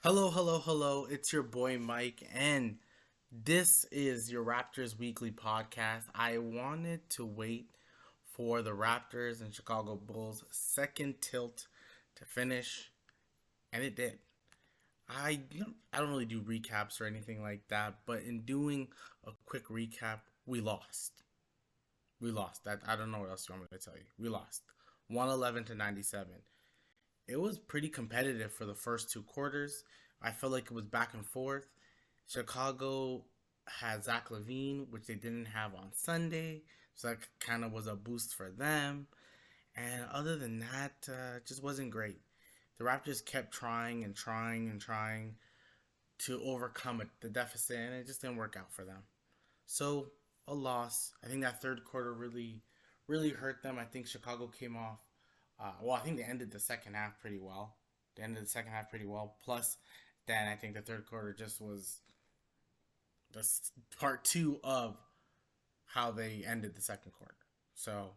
Hello, hello, hello. It's your boy Mike, and this is your Raptors Weekly podcast. I wanted to wait for the Raptors and Chicago Bulls' second tilt to finish, and it did. I I don't really do recaps or anything like that, but in doing a quick recap, we lost. We lost. That I don't know what else you want me to tell you. We lost 111 to 97. It was pretty competitive for the first two quarters. I felt like it was back and forth. Chicago had Zach Levine, which they didn't have on Sunday, so that kind of was a boost for them. And other than that, it just wasn't great. The Raptors kept trying and trying and trying to overcome the deficit, and it just didn't work out for them. So a loss. I think that third quarter really hurt them. I think Chicago came off. I think they ended the second half pretty well. They ended the second half pretty well. Plus, then I think the third quarter just was the part two of how they ended the second quarter. So,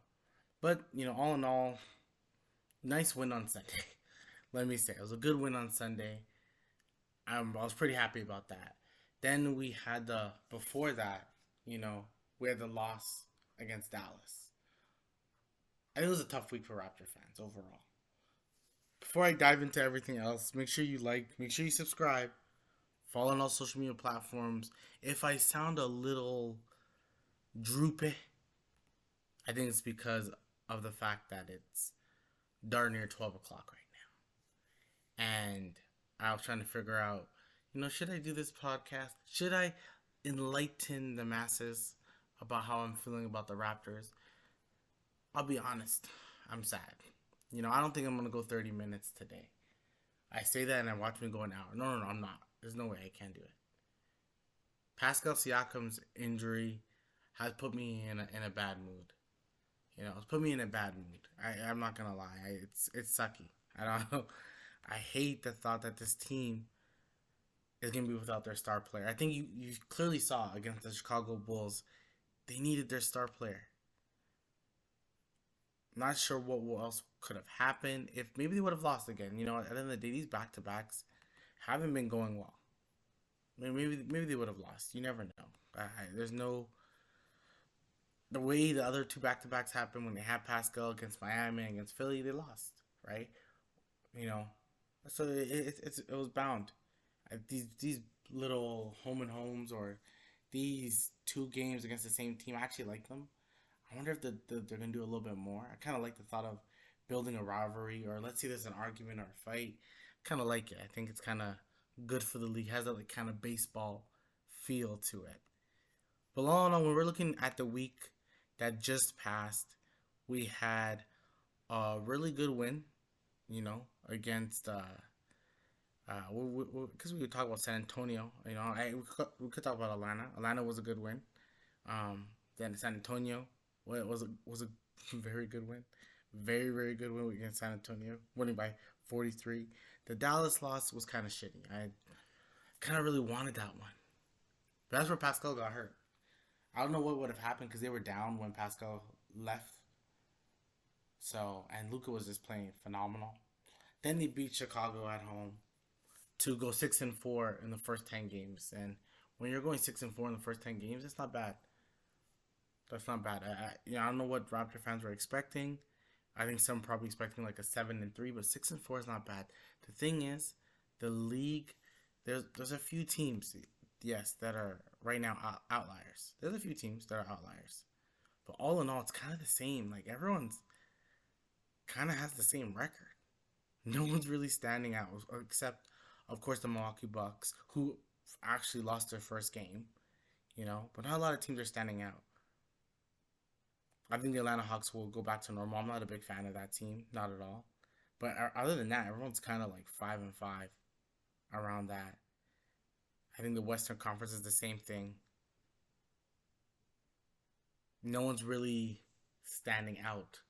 but all in all, nice win on Sunday. Let me say it was a good win on Sunday. I was pretty happy about that. Then we had the before that, you know, we had the loss against Dallas. And it was a tough week for Raptor fans overall. Before I dive into everything else, make sure you like, make sure you subscribe, follow on all social media platforms. If I sound a little droopy, I think it's because of the fact that it's darn near 12 o'clock right now. And I was trying to figure out, should I do this podcast? Should I enlighten the masses about how I'm feeling about the Raptors? I'll be honest, I'm sad. I don't think I'm going to go 30 minutes today. I say that and I watch me go an hour. No, I'm not. There's no way I can do it. Pascal Siakam's injury has put me in a bad mood. It's put me in a bad mood. I'm not gonna lie. It's sucky. I don't know. I hate the thought that this team is gonna be without their star player. I think you clearly saw against the Chicago Bulls, they needed their star player. I'm not sure what else could have happened. If maybe they would have lost again. At the end of the day, these back to backs haven't been going well. Maybe they would have lost. You never know. There's no the way the other two back to backs happened when they had Pascal against Miami and against Philly, they lost, right? You know, so it was bound. These little home and homes or these two games against the same team, I actually like them. I wonder if they're gonna do a little bit more. I kind of like the thought of building a rivalry, or let's say there's an argument or a fight. Kind of like it. I think it's kind of good for the league. Has that like kind of baseball feel to it. But all in all, when we're looking at the week that just passed, we had a really good win, against because we could talk about San Antonio. We could talk about Atlanta. Atlanta was a good win. Then San Antonio was a very good win, very good win against San Antonio, winning by 43. The Dallas loss was kind of shitty. I kind of really wanted that one, but that's where Pascal got hurt. I don't know what would have happened because they were down when Pascal left. So and Luca was just playing phenomenal. Then they beat Chicago at home to go 6-4 in the first 10 games. And when you're going 6-4 in the first 10 games, it's not bad. That's not bad. I don't know what Raptor fans were expecting. I think some probably expecting like a 7-3, but 6-4 is not bad. The thing is, the league there's a few teams, yes, that are right now outliers. There's a few teams that are outliers, but all in all, it's kind of the same. Like everyone's kind of has the same record. No one's really standing out, except of course the Milwaukee Bucks, who actually lost their first game. But not a lot of teams are standing out. I think the Atlanta Hawks will go back to normal. I'm not a big fan of that team, not at all. But other than that, everyone's kind of like 5-5 around that. I think the Western Conference is the same thing. No one's really standing out,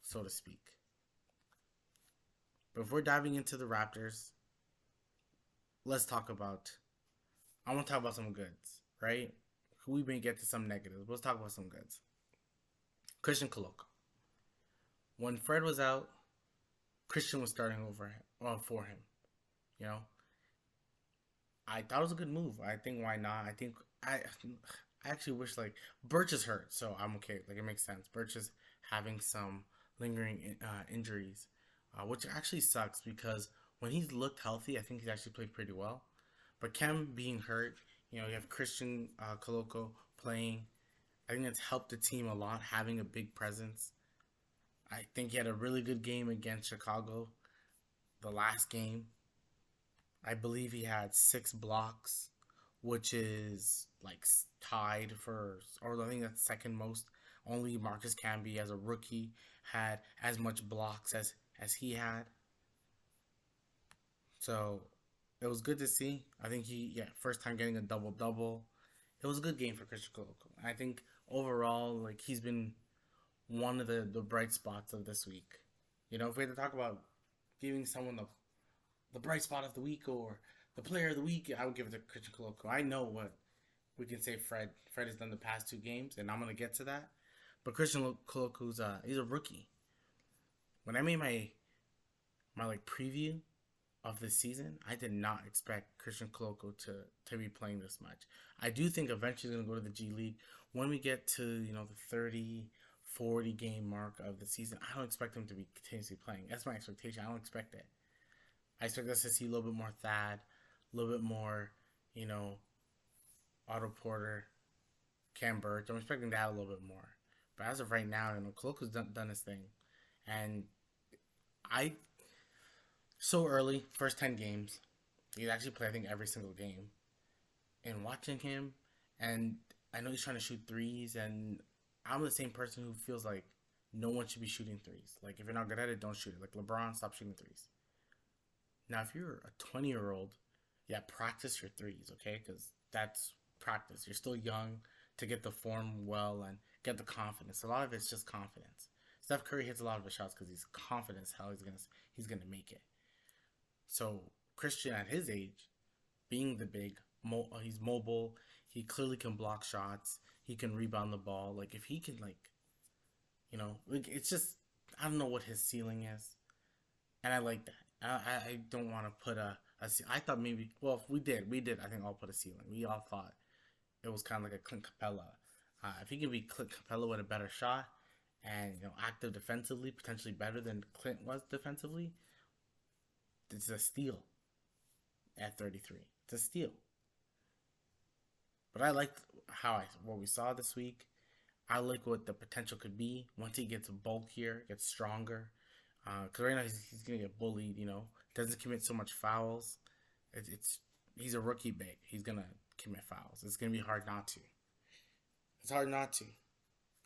so to speak. Before diving into the Raptors, let's talk about. I want to talk about some goods, right? We may get to some negatives. Let's talk about some goods. Christian Coloco. When Fred was out, Christian was starting over him, for him. You know, I thought it was a good move. I think why not? I actually wish like Birch is hurt, so I'm okay. Like it makes sense. Birch is having some lingering injuries, which actually sucks because when he's looked healthy, I think he's actually played pretty well. But Kem being hurt, you have Christian Koloko playing. I think it's helped the team a lot having a big presence. I think he had a really good game against Chicago. The last game, I believe he had 6 blocks, which is like tied for, or I think that's second most. Only Marcus Camby, as a rookie, had as much blocks as he had. So it was good to see. I think first time getting a double double. It was a good game for Christian Koloko. I think overall, like he's been one of the bright spots of this week. If we had to talk about giving someone the bright spot of the week or the player of the week, I would give it to Christian Koloko. I know what we can say. Fred has done the past 2 games, and I'm gonna get to that. But Christian Koloko's he's a rookie. When I made my like preview of this season, I did not expect Christian Koloko to be playing this much. I do think eventually he's gonna go to the G League when we get to the 30, 40 game mark of the season. I don't expect him to be continuously playing. That's my expectation. I don't expect it. I expect us to see a little bit more Thad, a little bit more, you know, Otto Porter, Cam Birch. I'm expecting that a little bit more. But as of right now, Koloko's done his thing. And I, so early, first 10 games, he's actually played, I think, every single game. And watching him, and I know he's trying to shoot threes, and I'm the same person who feels like no one should be shooting threes. Like, if you're not good at it, don't shoot it. Like, LeBron, stop shooting threes. Now, if you're a 20-year-old, yeah, practice your threes, okay? Because that's practice. You're still young to get the form well and get the confidence. A lot of it's just confidence. Steph Curry hits a lot of his shots because he's confident as hell he's gonna make it. So Christian at his age, being the big, he's mobile. He clearly can block shots. He can rebound the ball. Like if he can, like it's just I don't know what his ceiling is, and I like that. I don't want to put I thought maybe we did I think all put a ceiling. We all thought it was kind of like a Clint Capella. If he can be Clint Capella with a better shot and active defensively, potentially better than Clint was defensively, it's a steal at 33. It's a steal. But I liked what we saw this week. I like what the potential could be once he gets bulkier, gets stronger. Because right now he's gonna get bullied. Doesn't commit so much fouls. It's he's a rookie big. He's gonna commit fouls. It's gonna be hard not to. It's hard not to.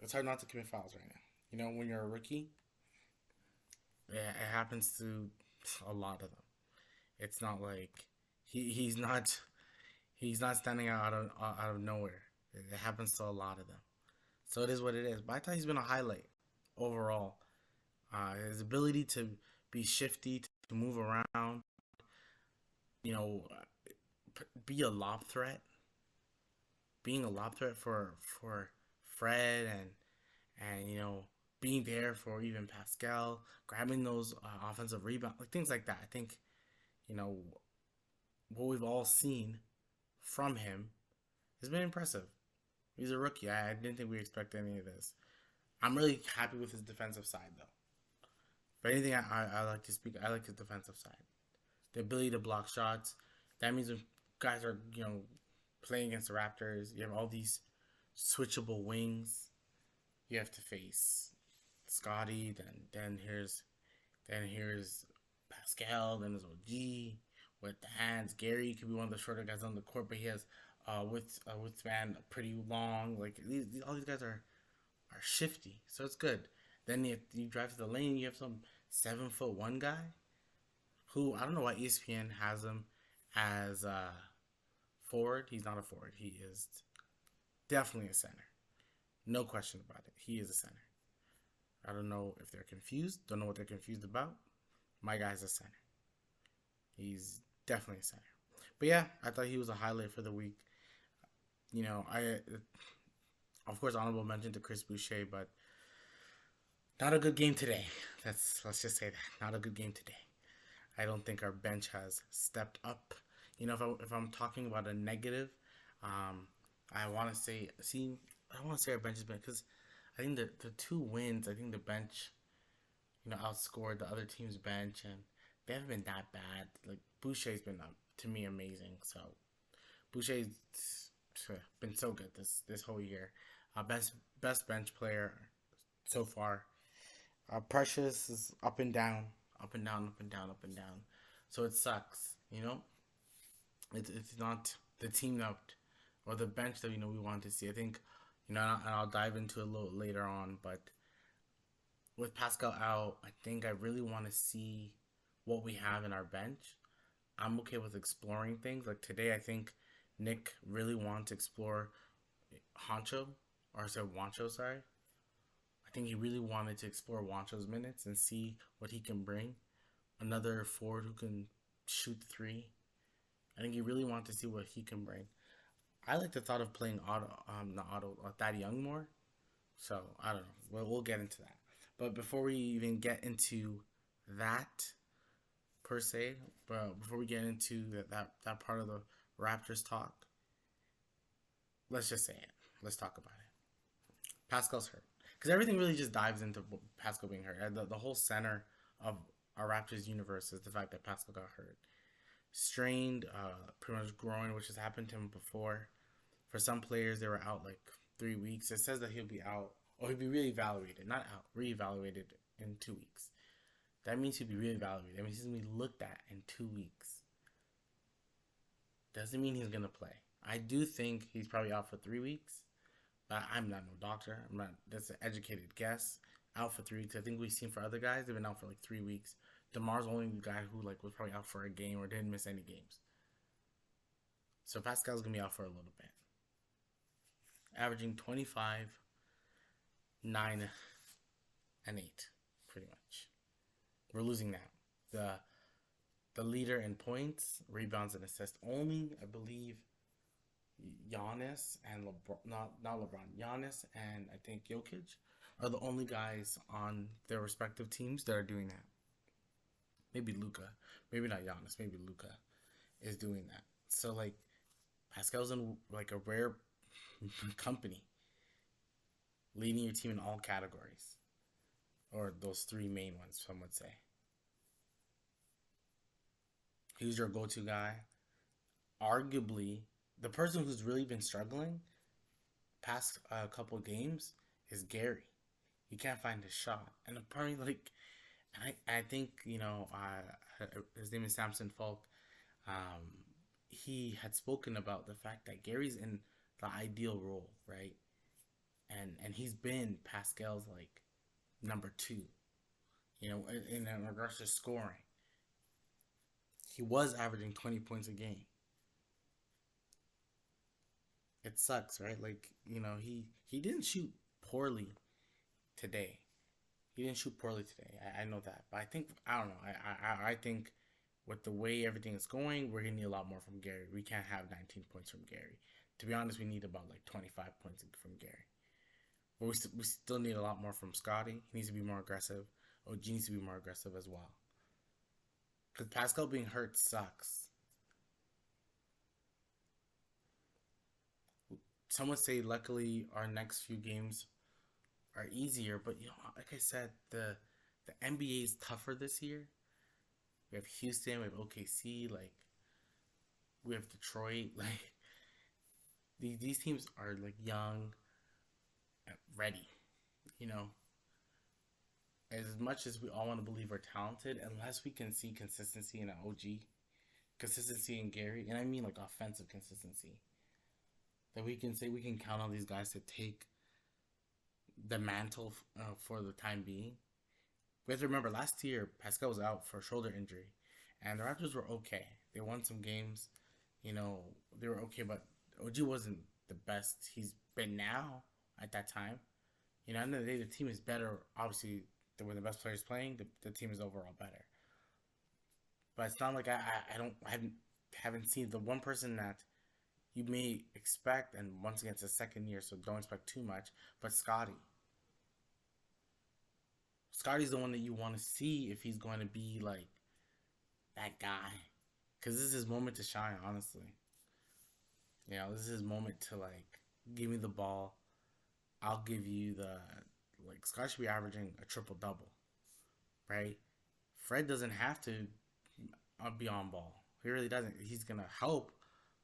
It's hard not to commit fouls right now. When you're a rookie, it happens to a lot of them. It's not like he's not standing out of nowhere. It happens to a lot of them. So it is what it is. But I thought he's been a highlight overall. His ability to be shifty, to move around, you know, be a lob threat, being a lob threat for Fred and being there for even Pascal, grabbing those offensive rebounds, like things like that. I think you know what we've all seen from him has been impressive. He's a rookie. I didn't think we expected any of this. I'm really happy with his defensive side, though. But anything I like to speak, I like his defensive side. The ability to block shots. That means when guys are, playing against the Raptors, you have all these switchable wings. You have to face Scotty, then here's Pascal, then there's OG with the hands. Gary could be one of the shorter guys on the court, but he has wingspan pretty long. Like all these guys are shifty, so it's good. Then you drive to the lane, you have some 7'1" guy who I don't know why ESPN has him as a forward. He's not a forward. He is definitely a center. No question about it. He is a center. I don't know if they're confused. Don't know what they're confused about. My guy's a center. He's definitely a center. But yeah, I thought he was a highlight for the week. I of course honorable mention to Chris Boucher, but not a good game today. Let's just say that. Not a good game today. I don't think our bench has stepped up. if I'm talking about a negative, um, I want to say, see, I don't want to say our bench has been because I think the two wins, I think the bench, outscored the other team's bench, and they haven't been that bad. Like Boucher's been to me amazing. So Boucher's been so good this whole year. Best bench player so far. Precious is up and down, up and down, up and down, up and down. So it sucks, It's not the team that or the bench that we want to see. I think, and I'll dive into it a little later on. But with Pascal out, I think I really want to see what we have in our bench. I'm okay with exploring things. Like today, I think Nick really wanted to explore Honcho, or I said Wancho, sorry. I think he really wanted to explore Wancho's minutes and see what he can bring. Another forward who can shoot three. I think he really wanted to see what he can bring. I like the thought of playing Thad Young more. So I don't know. We'll get into that. But before we even get into that per se, but before we get into that part of the Raptors talk, let's just say it. Let's talk about it. Pascal's hurt because everything really just dives into Pascal being hurt. The whole center of our Raptors universe is the fact that Pascal got hurt. Strained, pretty much groin, which has happened to him before. For some players, they were out like 3 weeks. It says that he'll be out, or he'll be reevaluated, not out, reevaluated in 2 weeks. That means he'll be reevaluated. That means he's going to be looked at in 2 weeks. Doesn't mean he's going to play. I do think he's probably out for 3 weeks, but I'm not no doctor. That's an educated guess. Out for 3 weeks. I think we've seen for other guys, they've been out for like 3 weeks. DeMar's only the guy who was probably out for a game or didn't miss any games. So Pascal's going to be out for a little bit. Averaging 25, 9, and 8, pretty much. We're losing now. The leader in points, rebounds, and assists. Only, I believe, Giannis and LeBron, not LeBron, Giannis and I think Jokic are the only guys on their respective teams that are doing that. Maybe Luka, maybe not Giannis, maybe Luka is doing that. So like Pascal's in like a rare company, leading your team in all categories, or those three main ones, some would say. He's your go-to guy. Arguably, the person who's really been struggling past a couple games is Gary. He can't find his shot, and apparently, I think his name is Samson Falk. He had spoken about the fact that Gary's in the ideal role, right? And he's been Pascal's like number 2, in regards to scoring. He was averaging 20 points a game. It sucks, right? He didn't shoot poorly today. He didn't shoot poorly today. I know that, but I don't know. I think with the way everything is going, we're gonna need a lot more from Gary. We can't have 19 points from Gary. To be honest, we need about like 25 points from Gary. But we still need a lot more from Scotty. He needs to be more aggressive. OG needs to be more aggressive as well. Because Pascal being hurt sucks. Some would say, luckily, our next few games are easier. But, like I said, the NBA is tougher this year. We have Houston, we have OKC, we have Detroit. These teams are, young and ready, As much as we all want to believe we're talented, unless we can see consistency in an OG, consistency in Gary, and I mean, offensive consistency, that we can say we can count on these guys to take the mantle for the time being. We have to remember, last year, Pascal was out for a shoulder injury, and the Raptors were okay. They won some games, they were okay, but OG wasn't the best he's been now at that time. At the end of the day, the team is better. Obviously, when the best players playing, the team is overall better. But it's not like I haven't seen the one person that you may expect, and once again, it's the second year, so don't expect too much, but Scotty. Scotty's the one that you want to see if he's going to be that guy. Because this is his moment to shine, honestly. This is his moment to, like, give me the ball. I'll give you the, like, Scott should be averaging a triple double, right? Fred doesn't have to be on ball. He really doesn't. He's gonna help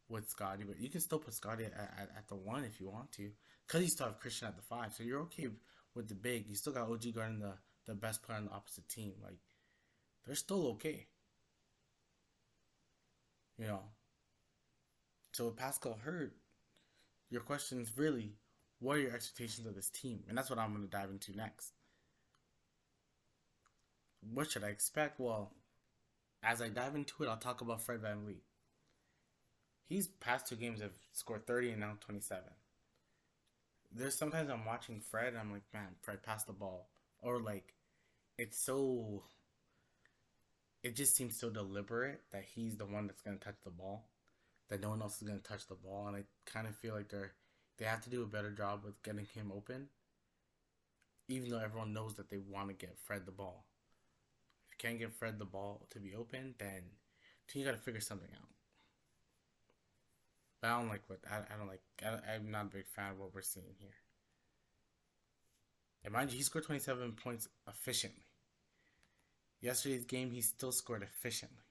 with Scotty, but you can still put Scotty at the one if you want to, because you still have Christian at the five. So you're okay with the big. You still got OG guarding the best player on the opposite team. Like, they're still okay, you know. So with Pascal hurt, your question is really, what are your expectations of this team? And that's what I'm gonna dive into next. What should I expect? Well, as I dive into it, I'll talk about Fred VanVleet. He's past two games have scored 30 and now 27. There's sometimes I'm watching Fred and I'm like, man, Fred, pass the ball. Or like, it's so, it just seems so deliberate that he's the one that's going to touch the ball, that no one else is going to touch the ball. And I kind of feel like they have to do a better job with getting him open, even though everyone knows that they want to get Fred the ball. If you can't get Fred the ball to be open, then you got to figure something out. But I don't like what I don't like. I'm not a big fan of what we're seeing here. And mind you, he scored 27 points efficiently. Yesterday's game, he still scored efficiently.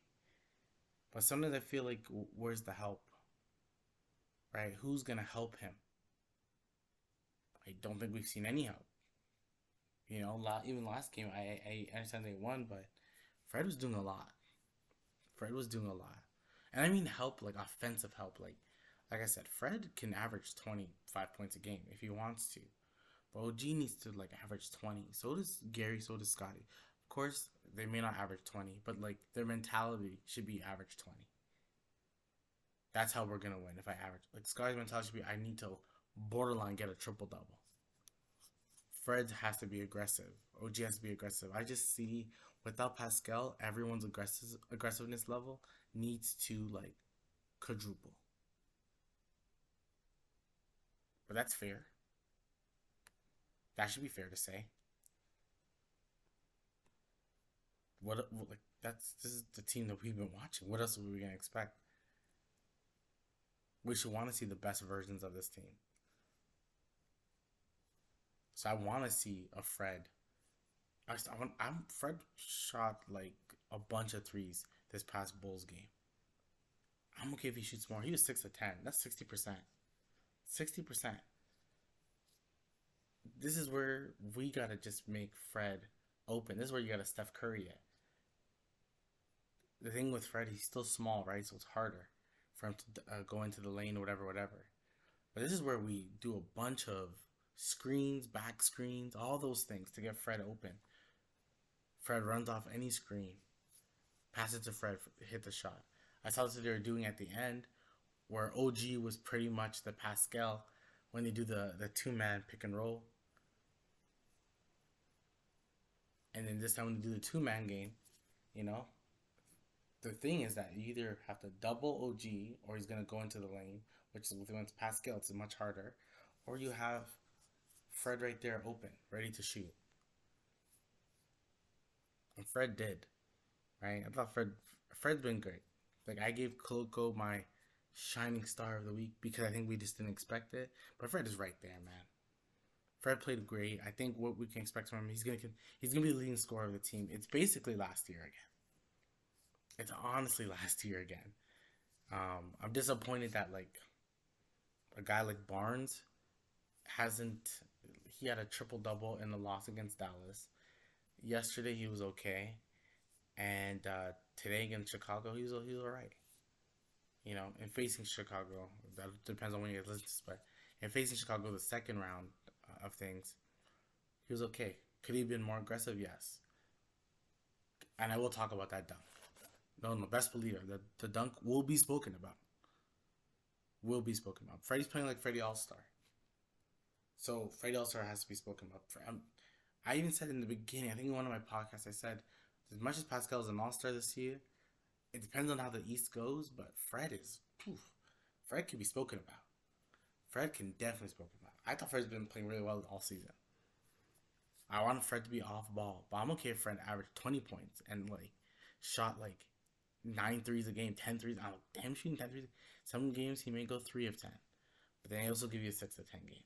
But sometimes I feel like, where's the help? Right? Who's gonna help him? I don't think we've seen any help. Even last game, I understand they won, but Fred was doing a lot. Fred was doing a lot, and I mean help, like offensive help, like I said, Fred can average 25 points a game if he wants to. But OG needs to like average 20. So does Gary, so does Scotty. Of course, they may not average 20, but like their mentality should be average 20. That's how we're gonna win if I average. Like Scotty's mentality should be, I need to borderline get a triple double. Fred has to be aggressive. OG has to be aggressive. I just see without Pascal, everyone's aggressiveness level needs to like quadruple. But that's fair. That should be fair to say. What like this is the team that we've been watching. What else are we gonna expect? We should want to see the best versions of this team. So I want to see a Fred. Fred shot like a bunch of threes this past Bulls game. I'm okay if he shoots more. He was 6 of 10. That's 60%. 60%. This is where we gotta just make Fred open. This is where you gotta Steph Curry at. The thing with Fred, he's still small, right? So it's harder for him to go into the lane or whatever. But this is where we do a bunch of screens, back screens, all those things to get Fred open. Fred runs off any screen, pass it to Fred, hit the shot. I saw what they were doing at the end, where OG was pretty much the Pascal when they do the two-man pick and roll. And then this time when they do the two-man game, the thing is that you either have to double OG or he's going to go into the lane, which is with Pascal, it's much harder, or you have Fred right there open, ready to shoot. And Fred did, right? I thought Fred's been great. Like, I gave Koloko my shining star of the week because I think we just didn't expect it. But Fred is right there, man. Fred played great. I think what we can expect from him, he's gonna be the leading scorer of the team. It's basically last year again. It's honestly last year again. I'm disappointed that like a guy like Barnes hasn't. He had a triple double in the loss against Dallas. Yesterday he was okay, and today against Chicago he was all right. In facing Chicago, that depends on when you listen to this, but in facing Chicago the second round of things, he was okay. Could he have been more aggressive? Yes. And I will talk about that dunk. No, best believe it. The dunk will be spoken about. Freddy's playing like Freddy All-Star. So Freddy All-Star has to be spoken about. I even said in the beginning, I think in one of my podcasts, I said, as much as Pascal is an All-Star this year, it depends on how the East goes, but Fred can be spoken about. Fred can definitely be spoken about. I thought Fred's been playing really well all season. I want Fred to be off ball, but I'm okay if Fred averaged 20 points and like shot like 9 threes a game, 10 threes. I don't know, him shooting 10 threes. Some games he may go 3 of 10, but then he also give you a 6 of 10 game.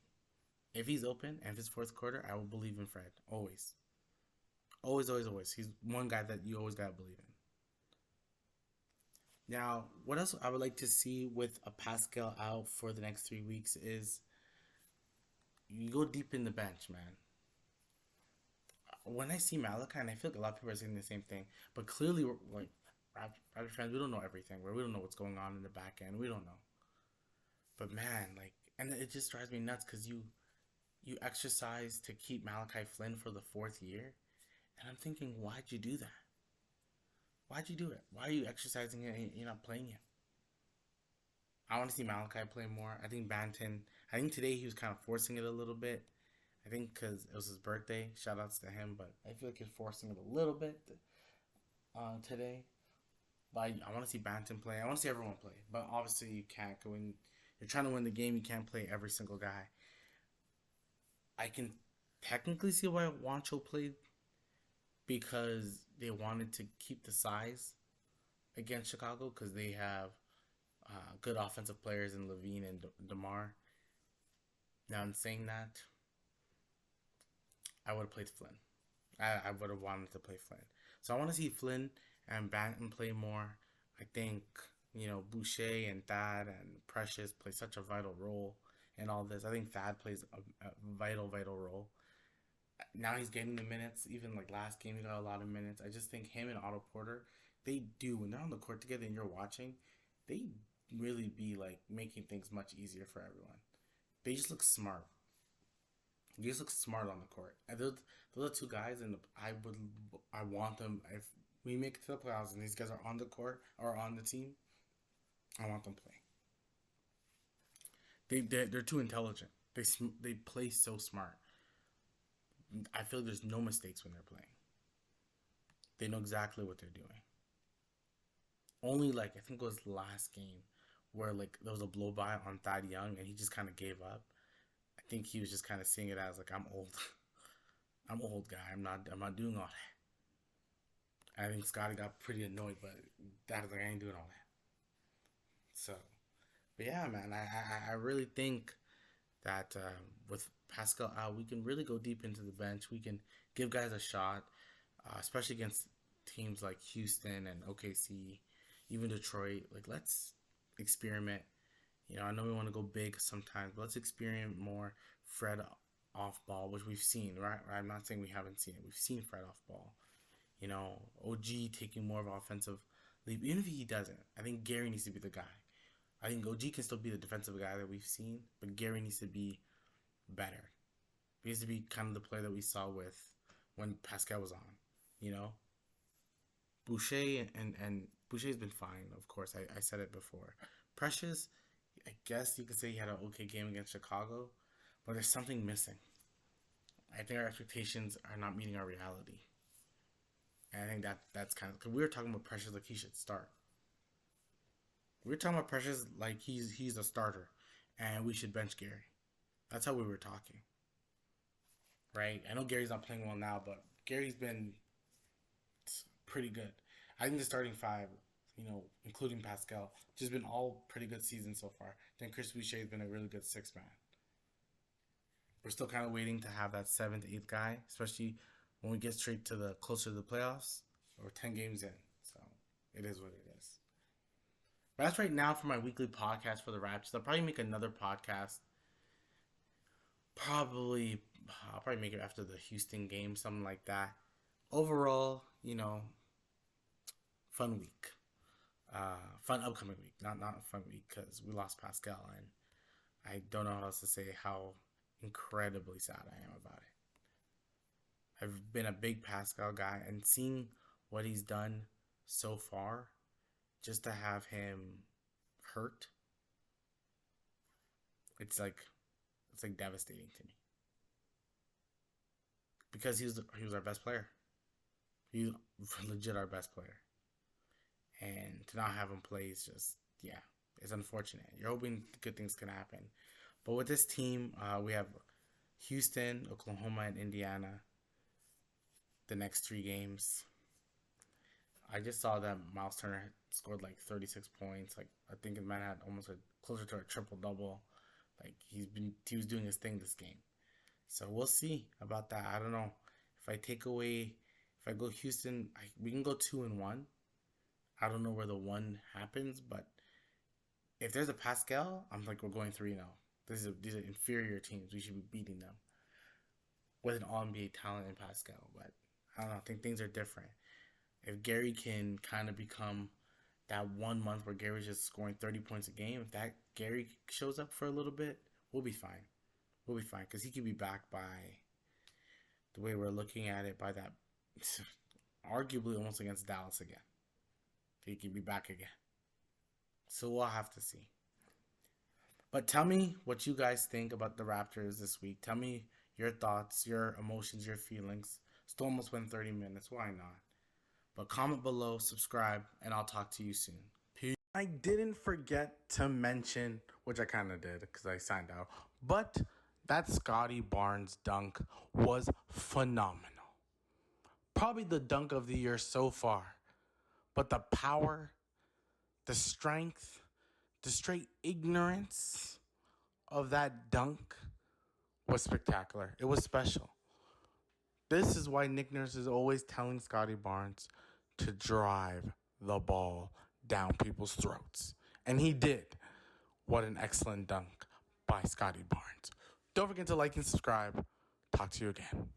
If he's open and if it's fourth quarter, I will believe in Fred. Always. Always, always, always. He's one guy that you always gotta believe in. Now, what else I would like to see with a Pascal out for the next 3 weeks is you go deep in the bench, man. When I see Malachi, and I feel like a lot of people are saying the same thing, but clearly, we're, like Raptor fans, we don't know everything. We don't know what's going on in the back end. We don't know. But man, like, and it just drives me nuts because you exercise to keep Malachi Flynn for the fourth year, and I'm thinking, why'd you do that? Why'd you do it? Why are you exercising it and you're not playing him? I want to see Malachi play more. I think Banton. I think today he was kind of forcing it a little bit. I think because it was his birthday. Shout outs to him, but I feel like he's forcing it a little bit today. But I want to see Banton play. I want to see everyone play. But obviously, you can't go in. You're trying to win the game. You can't play every single guy. I can technically see why Wancho played because they wanted to keep the size against Chicago because they have good offensive players in Levine and DeMar. Now, in saying that, I would have played Flynn. I would have wanted to play Flynn. So I want to see Flynn and Banton play more. I think, Boucher and Thad and Precious play such a vital role in all this. I think Thad plays a vital, vital role. Now he's getting the minutes. Even like last game, he got a lot of minutes. I just think him and Otto Porter, they do, when they're on the court together and you're watching, they really be like making things much easier for everyone. They just look smart. They just look smart on the court. And those are two guys, and I want them. If we make it to the playoffs and these guys are on the court or on the team, I want them playing. They're too intelligent. They play so smart. I feel like there's no mistakes when they're playing. They know exactly what they're doing. Only like I think it was last game where like there was a blow by on Thad Young and he just kind of gave up. I think he was just kind of seeing it as like I'm old. I'm old guy. I'm not doing all that. I think Scotty got pretty annoyed, but that is like I ain't doing all that. So, but yeah, man, I really think that with Pascal out, we can really go deep into the bench. We can give guys a shot, especially against teams like Houston and OKC, even Detroit. Like, let's experiment. I know we want to go big sometimes, but let's experiment more. Fred off ball, which we've seen, right? I'm not saying we haven't seen it. We've seen Fred off ball. OG taking more of an offensive leap. Even if he doesn't, I think Gary needs to be the guy. I think OG can still be the defensive guy that we've seen, but Gary needs to be better. He needs to be kind of the player that we saw with when Pascal was on. You know, Boucher and Boucher's been fine. Of course, I said it before. Precious, I guess you could say he had an okay game against Chicago, but there's something missing. I think our expectations are not meeting our reality. And I think that's kind of because we were talking about Precious like he should start. We were talking about Precious like he's a starter, and we should bench Gary. That's how we were talking, right? I know Gary's not playing well now, but Gary's been pretty good. I think the starting five, including Pascal, just been all pretty good seasons so far. Then Chris Boucher's been a really good six man. We're still kind of waiting to have that seventh, eighth guy, especially when we get straight to the closer to the playoffs. We're 10 games in, so it is what it is. But that's right now for my weekly podcast for the Raptors. I'll probably make another podcast. I'll probably make it after the Houston game, something like that. Overall, fun week. Fun upcoming week. Not a fun week because we lost Pascal, and I don't know how else to say how incredibly sad I am about it. I've been a big Pascal guy, and seeing what he's done so far, just to have him hurt, it's like devastating to me because he was our best player. He was legit our best player, and to not have him play is just it's unfortunate. You're hoping good things can happen, but with this team, we have Houston, Oklahoma, and Indiana. The next 3 games. I just saw that Miles Turner scored like 36 points. Like I think the man had almost closer to a triple double. Like he was doing his thing this game. So we'll see about that. I don't know if I take away if I go Houston, we can go 2-1. I don't know where the one happens, but if there's a Pascal, I'm like we're going 3-0. These are inferior teams. We should be beating them with an All NBA talent in Pascal. But I don't know. I think things are different. If Gary can kind of become that 1 month where Gary's just scoring 30 points a game, if that Gary shows up for a little bit, we'll be fine. We'll be fine because he could be back by the way we're looking at it by that arguably almost against Dallas again. He could be back again. So we'll have to see. But tell me what you guys think about the Raptors this week. Tell me your thoughts, your emotions, your feelings. Still almost went 30 minutes. Why not? But comment below, subscribe, and I'll talk to you soon. Peace. I didn't forget to mention, which I kind of did because I signed out, but that Scotty Barnes dunk was phenomenal. Probably the dunk of the year so far. But the power, the strength, the straight ignorance of that dunk was spectacular. It was special. This is why Nick Nurse is always telling Scotty Barnes to drive the ball down people's throats. And he did. What an excellent dunk by Scotty Barnes. Don't forget to like and subscribe. Talk to you again.